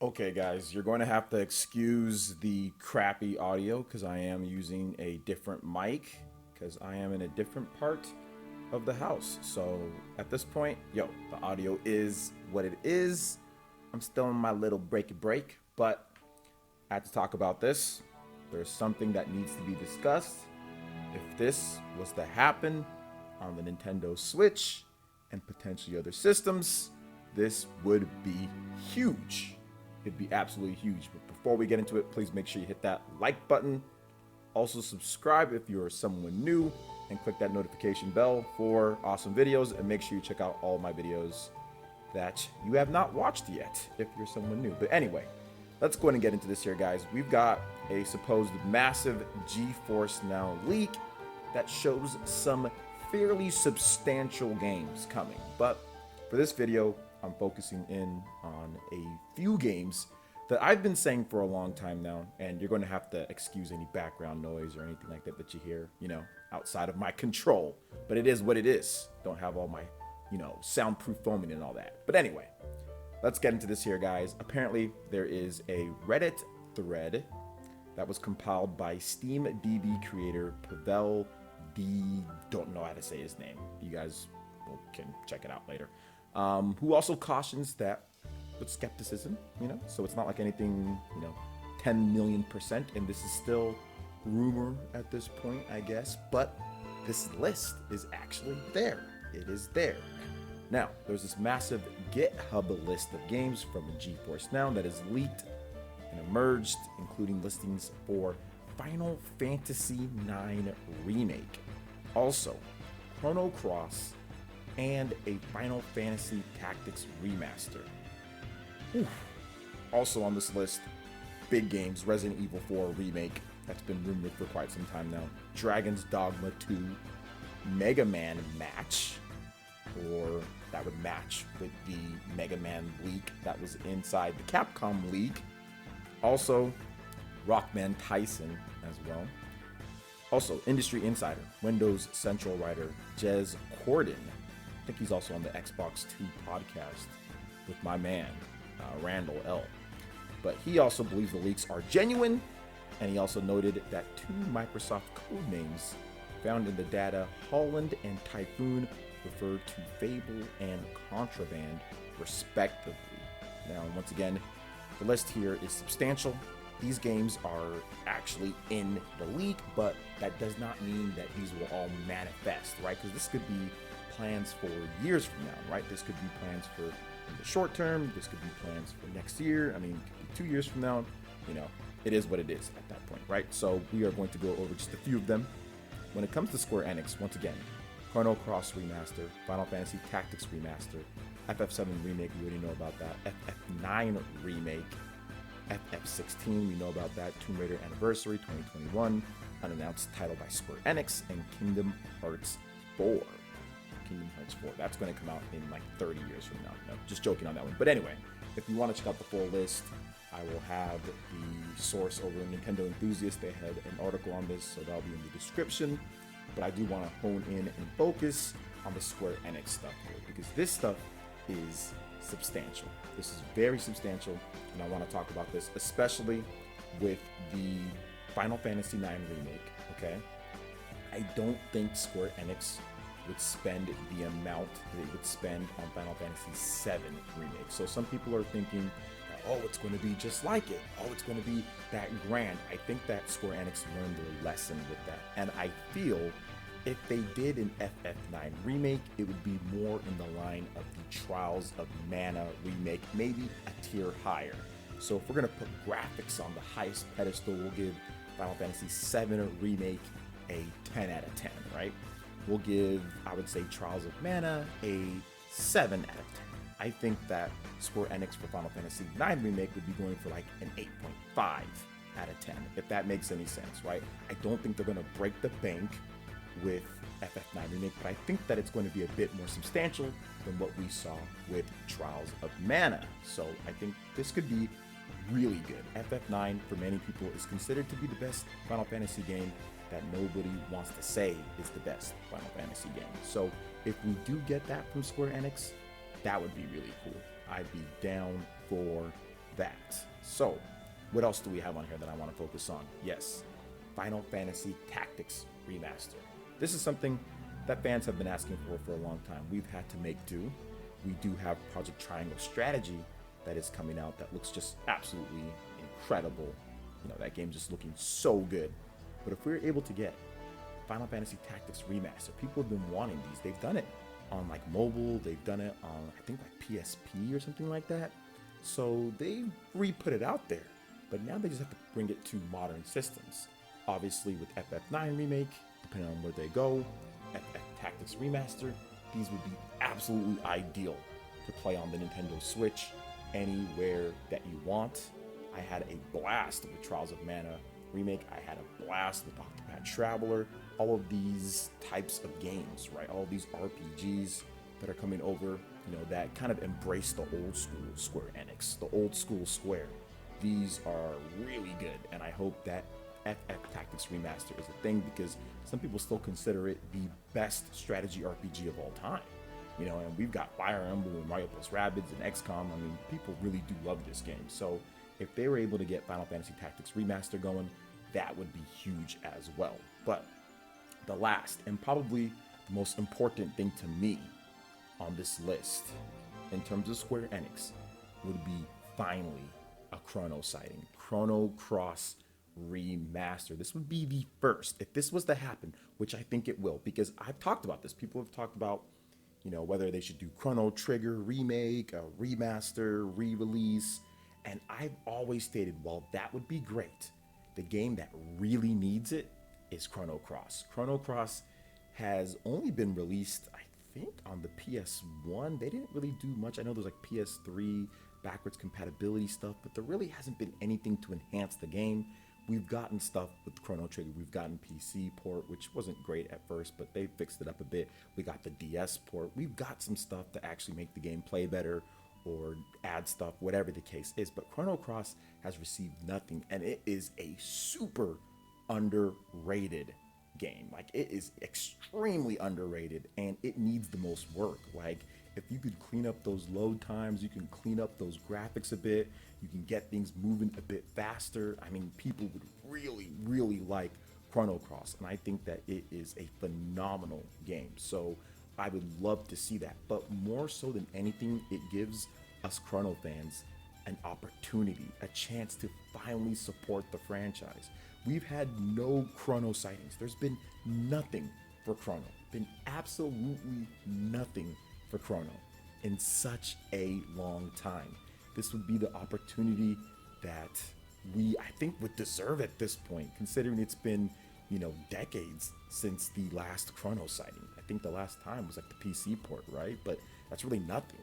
Okay, guys, you're going to have to excuse the crappy audio because I am using a different mic because I am in a different part of the house. So at this point, the audio is what it is. I'm still in my little break, but I had to talk about this. There's something that needs to be discussed. If this was to happen on the Nintendo Switch and potentially other systems, this would be huge. It'd be absolutely huge. But before we get into it, please make sure you hit that like button. Also, subscribe if you're someone new and click that notification bell for awesome videos. And make sure you check out all my videos that you have not watched yet if you're someone new. But anyway, let's go ahead and get into this here, guys. We've got a supposed massive GeForce Now leak that shows some fairly substantial games coming. But for this video, I'm focusing in on a few games that I've been saying for a long time now, and you're going to have to excuse any background noise or anything like that that you hear, outside of my control. But it is what it is. Don't have all my, soundproof foaming and all that. But anyway, let's get into this here, guys. Apparently, there is a Reddit thread that was compiled by Steam DB creator Pavel D. Don't know how to say his name. You guys can check it out later. Who also cautions that with skepticism, so it's not like anything, 10 million %, and this is still rumor at this point, I guess, but this list is actually there. It is there. Now, there's this massive GitHub list of games from GeForce Now that is leaked and emerged, including listings for Final Fantasy IX Remake, also Chrono Cross, and a Final Fantasy Tactics Remaster. Oof. Also on this list, big games, Resident Evil 4 Remake, that's been rumored for quite some time now, Dragon's Dogma 2, Mega Man Match, or that would match with the Mega Man leak that was inside the Capcom leak. Also, Rockman Tyson as well. Also, Industry Insider, Windows Central writer Jez Corden. I think he's also on the Xbox 2 podcast with my man, Randall L. But he also believes the leaks are genuine, and he also noted that two Microsoft code names found in the data, Holland and Typhoon, refer to Fable and Contraband, respectively. Now, once again, the list here is substantial. These games are actually in the leak, but that does not mean that these will all manifest, right? Because this could be plans for years from now, right? This could be plans for in the short term. This could be plans for next year. I mean, it could be 2 years from now. It is what it is at that point, right? So we are going to go over just a few of them. When it comes to Square Enix, once again, Chrono Cross Remaster, Final Fantasy Tactics Remaster, FF7 Remake, we already know about that, FF9 Remake, FF16, we know about that, Tomb Raider Anniversary 2021, unannounced title by Square Enix, and Kingdom Hearts 4. Kingdom Hearts 4. That's going to come out in like 30 years from now. No, just joking on that one. But anyway, if you want to check out the full list, I will have the source over in Nintendo Enthusiast. They had an article on this, so that'll be in the description. But I do want to hone in and focus on the Square Enix stuff here, because this stuff is substantial. This is very substantial, and I want to talk about this, especially with the Final Fantasy IX Remake, okay? I don't think Square Enix would spend the amount they would spend on Final Fantasy VII Remake. So some people are thinking, oh, it's going to be just like it. Oh, it's going to be that grand. I think that Square Enix learned their lesson with that. And I feel if they did an FF9 remake, it would be more in the line of the Trials of Mana remake, maybe a tier higher. So if we're going to put graphics on the highest pedestal, we'll give Final Fantasy VII Remake a 10 out of 10, right? We'll give, I would say, Trials of Mana a 7 out of 10. I think that Square Enix for Final Fantasy IX Remake would be going for like an 8.5 out of 10, if that makes any sense, right? I don't think they're going to break the bank with FF9 Remake, but I think that it's going to be a bit more substantial than what we saw with Trials of Mana. So I think this could be really good. FF9, for many people, is considered to be the best Final Fantasy game that nobody wants to say is the best Final Fantasy game. So if we do get that from Square Enix, that would be really cool. I'd be down for that. So, what else do we have on here that I want to focus on? Yes, Final Fantasy Tactics Remaster. This is something that fans have been asking for a long time. We've had to make do. We do have Project Triangle Strategy that is coming out that looks just absolutely incredible. You know, that game's just looking so good. But if we're able to get Final Fantasy Tactics Remaster, people have been wanting these. They've done it on like mobile, they've done it on I think like PSP or something like that. So they re-put it out there, but now they just have to bring it to modern systems. Obviously with FF9 Remake, depending on where they go, FF Tactics Remaster, these would be absolutely ideal to play on the Nintendo Switch anywhere that you want. I had a blast with Trials of Mana Remake. I had a blast with Octopath Traveler. All of these types of games, right? All of these RPGs that are coming over, you know, that kind of embrace the old school Square Enix, the old school Square. These are really good, and I hope that FF Tactics Remaster is a thing because some people still consider it the best strategy RPG of all time. You know, and we've got Fire Emblem and Mario plus Rabbids and XCOM. I mean, people really do love this game. So if they were able to get Final Fantasy Tactics Remaster going, that would be huge as well. But the last and probably the most important thing to me on this list in terms of Square Enix would be finally a Chrono sighting. Chrono Cross Remaster. This would be the first. If this was to happen, which I think it will, because I've talked about this. People have talked about, you know, whether they should do Chrono Trigger remake, a remaster, re-release, and I've always stated, well, that would be great. The game that really needs it is Chrono Cross. Chrono Cross has only been released, I think, on the PS1. They didn't really do much. I know there's like PS3 backwards compatibility stuff, but there really hasn't been anything to enhance the game. We've gotten stuff with Chrono Trigger. We've gotten PC port, which wasn't great at first, but they fixed it up a bit. We got the DS port. We've got some stuff to actually make the game play better or add stuff, whatever the case is. But Chrono Cross has received nothing, and it is a super underrated game. Like, it is extremely underrated, and it needs the most work. Like, if you could clean up those load times, you can clean up those graphics a bit, you can get things moving a bit faster. I mean, people would really, really like Chrono Cross, and I think that it is a phenomenal game. So I would love to see that. But more so than anything, it gives us Chrono fans an opportunity, a chance to finally support the franchise. We've had no Chrono sightings. There's been nothing for Chrono. Been absolutely nothing for Chrono in such a long time. This would be the opportunity that we, I think, would deserve at this point, considering it's been, you know, decades since the last Chrono sighting. I think the last time was like the PC port, right? But that's really nothing.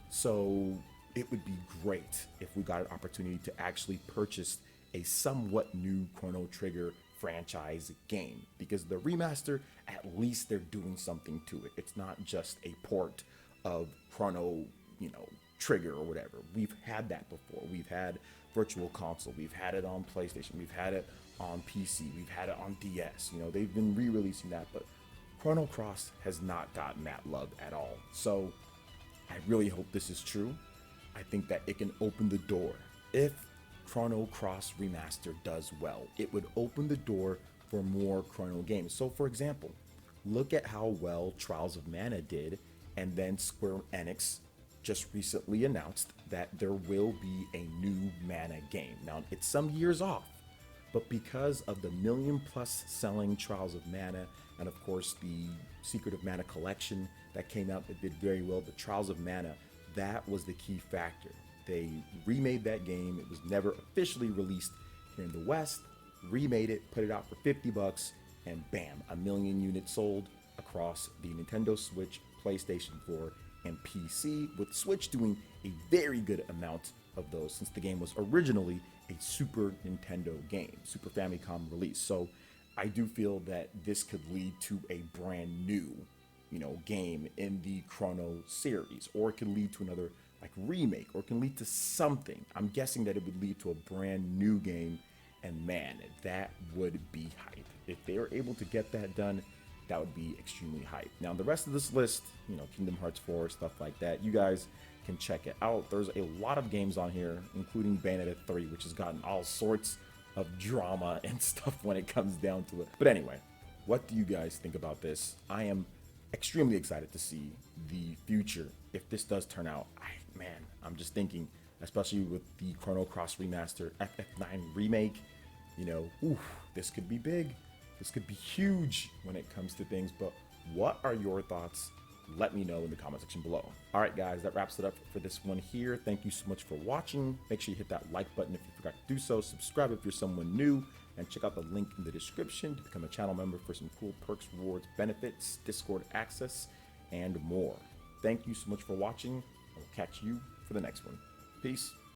So it would be great if we got an opportunity to actually purchase a somewhat new Chrono Trigger franchise game, because the remaster, at least they're doing something to it. It's not just a port of Chrono, you know, Trigger or whatever. We've had that before. We've had Virtual Console. We've had it on PlayStation. We've had it on PC. We've had it on DS. You know, they've been re-releasing that, but Chrono Cross has not gotten that love at all. So I really hope this is true. I think that it can open the door. If Chrono Cross Remaster does well, it would open the door for more Chrono games. So for example, look at how well Trials of Mana did, and then Square Enix just recently announced that there will be a new Mana game. Now, it's some years off, but because of the million-plus selling Trials of Mana, and of course the Secret of Mana collection that came out that did very well, the Trials of Mana, that was the key factor. They remade that game. It was never officially released here in the West, remade it, put it out for $50, and bam, 1 million units sold across the Nintendo Switch, PlayStation 4, and PC, with Switch doing a very good amount of those since the game was originally a Super Nintendo game, Super Famicom release. So I do feel that this could lead to a brand new, you know, game in the Chrono series, or it could lead to another like remake, or it can lead to something. I'm guessing that it would lead to a brand new game, and man, that would be hype. If they are able to get that done, that would be extremely hype. Now, the rest of this list, you know, Kingdom Hearts 4, stuff like that, you guys can check it out. There's a lot of games on here, including Bayonetta 3, which has gotten all sorts of drama and stuff when it comes down to it. But anyway, what do you guys think about this? I am extremely excited to see the future if this does turn out. Man, I'm just thinking, especially with the Chrono Cross remaster, FF9 remake, you know, this could be big. This could be huge when it comes to things. But what are your thoughts? Let me know in the comment section below. All right, guys, that wraps it up for this one here. Thank you so much for watching. Make sure you hit that like button if you forgot to do so. Subscribe if you're someone new, and check out the link in the description to become a channel member for some cool perks, rewards, benefits, Discord access, and more. Thank you so much for watching. I will catch you for the next one. Peace.